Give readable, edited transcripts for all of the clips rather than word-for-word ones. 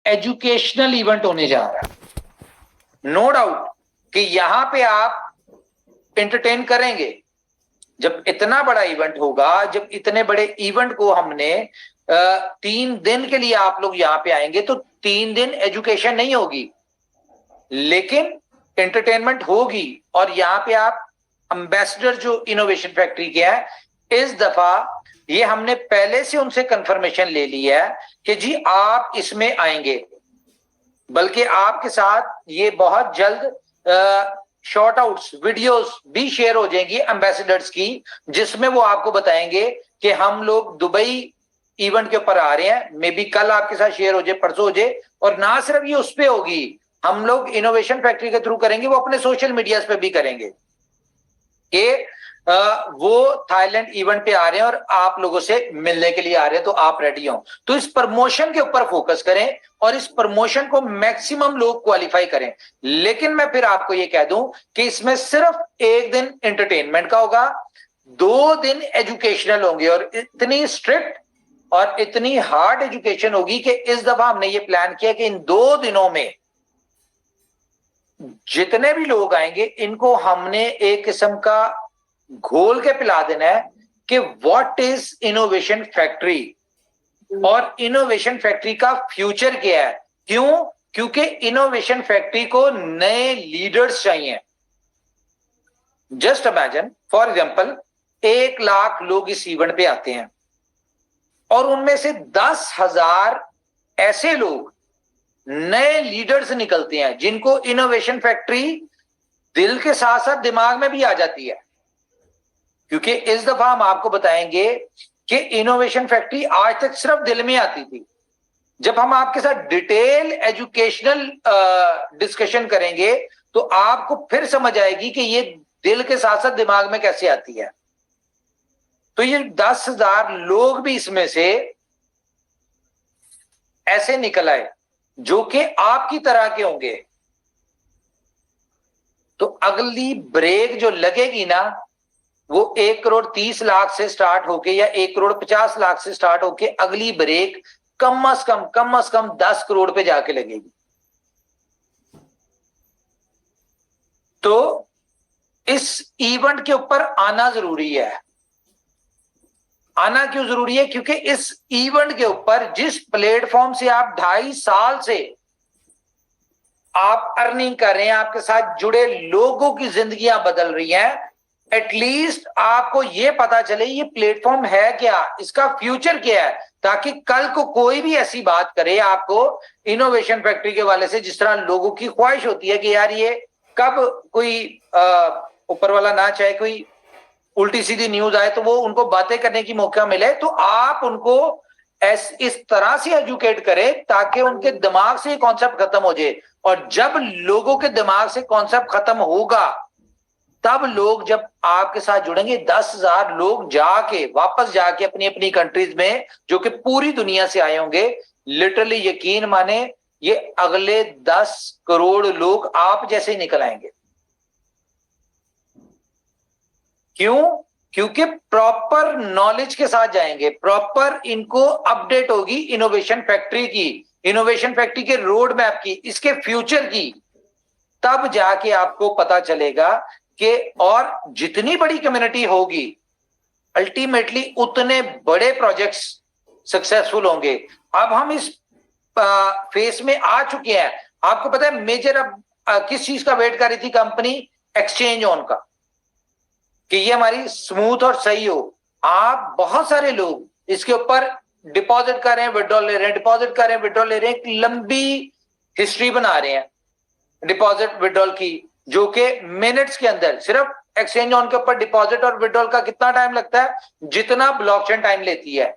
Educational event होने जा रहा है। नो डाउट कि यहां पे आप एंटरटेन करेंगे। जब इतना बड़ा इवेंट होगा, जब इतने बड़े इवेंट को हमने 3 दिन के लिए आप लोग यहां पे आएंगे, तो 3 दिन एजुकेशन नहीं होगी, लेकिन एंटरटेनमेंट होगी। और यहां पे आप एम्बेसडर जो इनोवेशन फैक्ट्री के हैं, इस दफा ये हमने पहले से उनसे कंफर्मेशन ले ली है कि जी आप इसमें आएंगे, बल्कि आपके साथ ये बहुत जल्द शॉर्ट आउट्स वीडियोस भी शेयर हो जाएंगी एम्बेसडर्स की, जिसमें वो आपको बताएंगे कि हम लोग दुबई इवेंट के ऊपर आ रहे हैं। मे बी कल आपके साथ शेयर हो जाए, परसों हो जाए। और ना सिर्फ ये उस पे होगी, हम लोग इनोवेशन फैक्ट्री के थ्रू करेंगे, वो अपने सोशल मीडिया पे भी करेंगे कि वो थाईलैंड इवेंट पे आ रहे हैं और आप लोगों से मिलने के लिए आ रहे हैं, तो आप रेडी हो। तो इस प्रमोशन के ऊपर फोकस करें और इस प्रमोशन को मैक्सिमम लोग क्वालिफाई करें। लेकिन मैं फिर आपको ये कह दूं कि इसमें सिर्फ 1 दिन एंटरटेनमेंट का होगा, 2 दिन एजुकेशनल होंगे, और इतनी स्ट्रिक्ट और इतनी हार्ड एजुकेशन होगी कि इस दफा हमने ये प्लान किया कि इन 2 दिनों में जितने भी लोग आएंगे, इनको हमने एक किस्म का घोल के पिला देना है कि व्हाट इज इनोवेशन फैक्ट्री और इनोवेशन फैक्ट्री का फ्यूचर क्या है। क्यों? क्योंकि इनोवेशन फैक्ट्री को नए लीडर्स चाहिए। Just imagine, for example, 1 lakh लोग इस इवेंट पे आते हैं और उनमें से 10,000 ऐसे लोग नए लीडर्स निकलते हैं जिनको इनोवेशन फैक्ट्री दिल के साथ साथ दिमाग में भी आ जाती है। क्योंकि इस दफा हम आपको बताएंगे कि इनोवेशन फैक्ट्री आज तक सिर्फ दिल में आती थी। जब हम आपके साथ डिटेल एजुकेशनल डिस्कशन करेंगे, तो आपको फिर समझ आएगी कि ये दिल के साथ साथ दिमाग में कैसे आती है। तो ये 10,000 लोग भी इसमें से ऐसे निकल आए जो कि आपकी तरह के होंगे। तो अगली ब्रेक जो लगेगी ना, वो 1,30,00,000 से स्टार्ट होके या 1,50,00,000 से स्टार्ट होके अगली ब्रेक कम से कम 10 करोड़ पे जाके लगेगी। तो इस इवेंट के ऊपर आना जरूरी है। आना क्यों जरूरी है? क्योंकि इस इवेंट के ऊपर जिस प्लेटफॉर्म से आप 2.5 साल से आप अर्निंग कर रहे हैं, आपके साथ जुड़े लोगों की जिंदगियां बदल रही हैं, एटलीस्ट आपको यह पता चले ये प्लेटफॉर्म है क्या, इसका फ्यूचर क्या है, ताकि कल को कोई भी ऐसी बात करे आपको इनोवेशन फैक्ट्री के वाले से, जिस तरह लोगों की ख्वाहिश होती है कि यार ये कब कोई ऊपर वाला ना चाहे कोई उल्टी सीधी न्यूज आए तो वो उनको बातें करने की मौका मिले, तो आप उनको इस तरह से एजुकेट करें ताकि उनके दिमाग से कॉन्सेप्ट खत्म हो जाए। और जब लोगों के दिमाग से कॉन्सेप्ट खत्म होगा, तब लोग जब आपके साथ जुड़ेंगे, 10,000 लोग वापस जाके अपनी अपनी कंट्रीज में, जो कि पूरी दुनिया से आए होंगे, लिटरली यकीन माने ये अगले 10 करोड़ लोग आप जैसे ही निकल आएंगे। क्यों? क्योंकि प्रॉपर नॉलेज के साथ जाएंगे, प्रॉपर इनको अपडेट होगी इनोवेशन फैक्ट्री की, इनोवेशन फैक्ट्री के रोड मैप की, इसके फ्यूचर की। तब जाके आपको पता चलेगा कि और जितनी बड़ी कम्युनिटी होगी, अल्टीमेटली उतने बड़े प्रोजेक्ट्स सक्सेसफुल होंगे। अब हम इस फेस में आ चुके हैं। आपको पता है मेजर अब किस चीज का वेट कर रही थी कंपनी? एक्सचेंज ऑन का, कि ये हमारी स्मूथ और सही हो। आप बहुत सारे लोग इसके ऊपर डिपॉजिट कर रहे हैं, विड्रॉल ले रहे हैं, डिपॉजिट कर रहे हैं, विड्रॉल ले रहे हैं, एक लंबी हिस्ट्री बना रहे हैं डिपॉजिट विड्रॉल की, जो कि मिनट्स के अंदर, सिर्फ एक्सचेंज ऑन के ऊपर डिपॉजिट और विड्रॉल का कितना टाइम लगता है? जितना ब्लॉकचेन टाइम लेती है।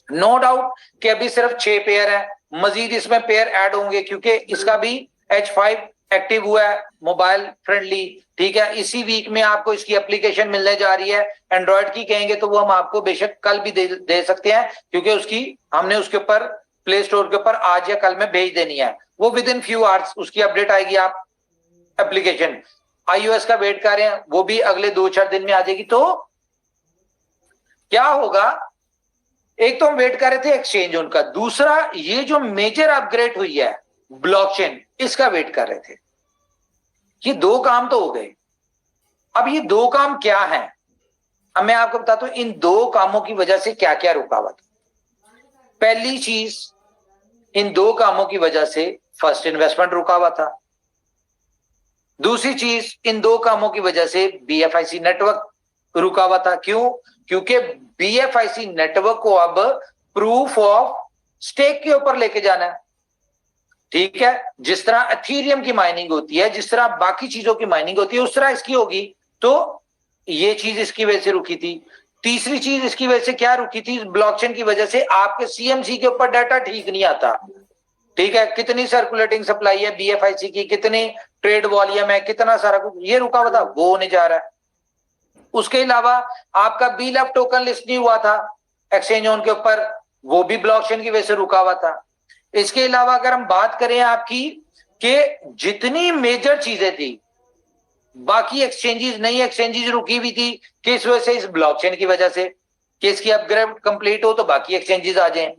नो डाउट कि अभी सिर्फ 6 पेयर है, मजीद इसमें पेयर ऐड होंगे, क्योंकि इसका भी H5 एक्टिव हुआ है, मोबाइल फ्रेंडली। ठीक है, इसी वीक में आपको इसकी एप्लीकेशन मिलने जा रही है। एंड्रॉइड की कहेंगे तो वो हम आपको बेशक कल भी दे सकते हैं, क्योंकि उसकी हमने उसके ऊपर प्ले स्टोर के ऊपर आज या कल में भेज देनी है। वो विद इन फ्यू आवर्स उसकी अपडेट आएगी। आप एप्लीकेशन iOS का वेट कर रहे हैं, वो भी अगले 2-4 दिन में आ जाएगी। तो क्या होगा एक तो हम वेट कर रहे थे एक्सचेंज उनका, दूसरा ये जो मेजर अपग्रेड हुई है ब्लॉकचेन, इसका वेट कर रहे थे। ये दो काम तो हो गए। अब ये दो काम क्या है, अब मैं आपको बताता हूं इन दो कामों की वजह से क्या क्या रुकावट। पहली चीज, इन दो कामों की वजह से फर्स्ट इन्वेस्टमेंट रुका हुआ था। दूसरी चीज, इन दो कामों की वजह से बीएफआईसी नेटवर्क रुका हुआ था। क्यों? क्योंकि बीएफआईसी नेटवर्क को अब प्रूफ ऑफ स्टेक के ऊपर लेके जाना है। ठीक है, जिस तरह एथीरियम की माइनिंग होती है, जिस तरह बाकी चीजों की माइनिंग होती है, उस तरह इसकी होगी। तो ये चीज इसकी वजह से रुकी थी। तीसरी चीज इसकी वजह से क्या रुकी थी, ब्लॉकचेन की वजह से आपके सीएमसी के ऊपर डाटा ठीक नहीं आता। ठीक है, कितनी सर्कुलेटिंग सप्लाई है बीएफआईसी की, कितनी ट्रेड वॉल्यूम है, कितना सारा कुछ, ये रुका हुआ था, वो होने जा रहा है। उसके अलावा आपका बीएलएफ टोकन लिस्ट नहीं हुआ था एक्सचेंज ऑन के ऊपर, वो भी ब्लॉकचेन की वजह से रुका हुआ था। इसके अलावा अगर हम बात करें आपकी कि जितनी मेजर चीजें थी, बाकी एक्सचेंजेस, नई एक्सचेंजेस रुकी हुई थी, किस वजह से, इस ब्लॉकचेन की वजह से, कि इसकी अपग्रेड कंप्लीट हो तो बाकी एक्सचेंजेस आ जाएं।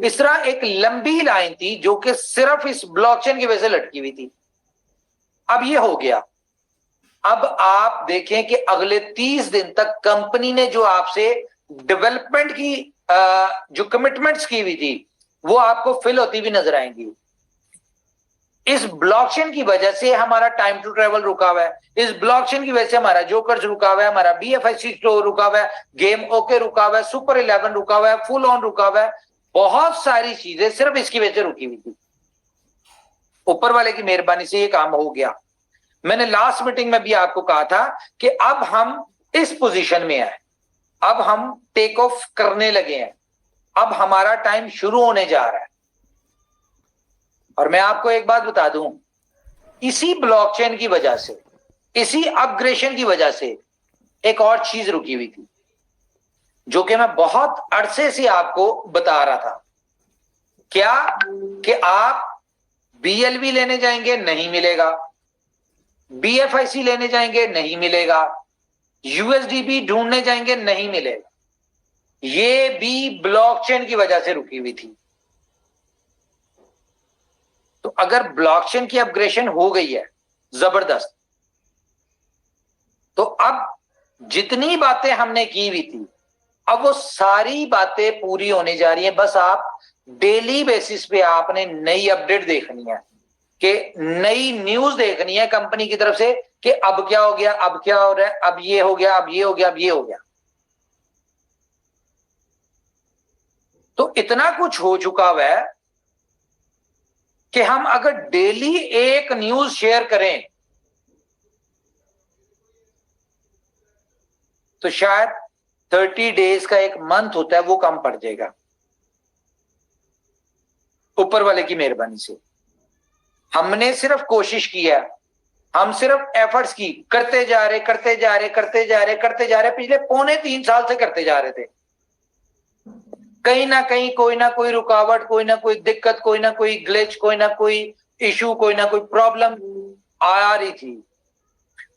इस तरह एक लंबी लाइन थी जो कि सिर्फ इस ब्लॉकचेन की वजह से लटकी हुई थी। अब ये हो गया। अब आप देखें कि अगले 30 दिन तक कंपनी ने जो आपसे डेवलपमेंट की जो कमिटमेंट्स की हुई थी, वो आपको फिल होती हुई नजर आएंगी। इस ब्लॉकचेन की वजह से हमारा टाइम टू ट्रेवल रुका हुआ है, इस ब्लॉकचेन की वजह से हमारा जोकर्स रुका हुआ है, हमारा बीएफआईसी स्टोर रुका हुआ है, गेम ओके रुका हुआ है, सुपर 11 रुका हुआ है, फुल ऑन रुका हुआ है। बहुत सारी चीजें सिर्फ इसकी वजह से रुकी हुई थी। ऊपर वाले की मेहरबानी से ये काम हो गया। मैंने लास्ट मीटिंग में भी आपको कहा था कि अब हम इस पोजीशन में हैं, अब हम टेक ऑफ करने लगे हैं, अब हमारा टाइम शुरू होने जा रहा है। और मैं आपको एक बात बता दूं, इसी ब्लॉकचेन की वजह से, इसी अपग्रेडेशन की वजह से एक और चीज रुकी हुई थी, जो कि मैं बहुत अरसे से आपको बता रहा था। क्या? कि आप बीएलवी लेने जाएंगे, नहीं मिलेगा, बीएफआईसी लेने जाएंगे, नहीं मिलेगा, यूएसडीबी ढूंढने जाएंगे, नहीं मिलेगा। ये भी ब्लॉकचेन की वजह से रुकी हुई थी। तो अगर ब्लॉकचेन की अपग्रेडेशन हो गई है जबरदस्त, तो अब जितनी बातें हमने की हुई थी, अब वो सारी बातें पूरी होने जा रही हैं। बस आप डेली बेसिस पे आपने नई अपडेट देखनी है, कि नई न्यूज देखनी है कंपनी की तरफ से कि अब क्या हो गया, अब क्या हो रहा है, अब ये हो गया, अब ये हो गया, अब ये हो गया। तो इतना कुछ हो चुका हुआ है कि हम अगर डेली एक न्यूज शेयर करें तो शायद 30 डेज का एक मंथ होता है वो कम पड़ जाएगा, ऊपर वाले की मेहरबानी से। हमने सिर्फ कोशिश की है, हम सिर्फ एफर्ट्स की करते जा रहे, करते जा रहे, करते जा रहे, करते जा रहे, पिछले 3.25 साल से करते जा रहे थे। कहीं ना कहीं कोई ना कोई रुकावट, कोई ना कोई दिक्कत, कोई ना कोई ग्लिच, कोई ना कोई इशू, कोई ना कोई प्रॉब्लम आ रही थी।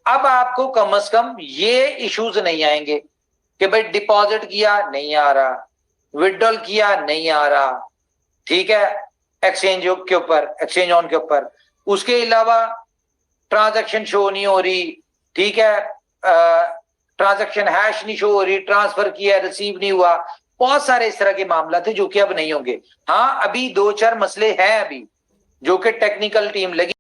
अब आपको कम से कम ये इश्यूज नहीं आएंगे कि भाई डिपॉजिट किया नहीं आ रहा, विड्रॉल किया नहीं आ रहा, ठीक है, एक्सचेंज के ऊपर, एक्सचेंज ऑन के ऊपर। उसके अलावा ट्रांजैक्शन शो नहीं हो रही, ठीक है, ट्रांजैक्शन हैश नहीं शो हो रही, ट्रांसफर किया रिसीव नहीं हुआ। बहुत सारे इस तरह के मामला थे जो कि अब नहीं होंगे। हाँ, अभी 2-4 मसले हैं अभी जो कि टेक्निकल टीम लगी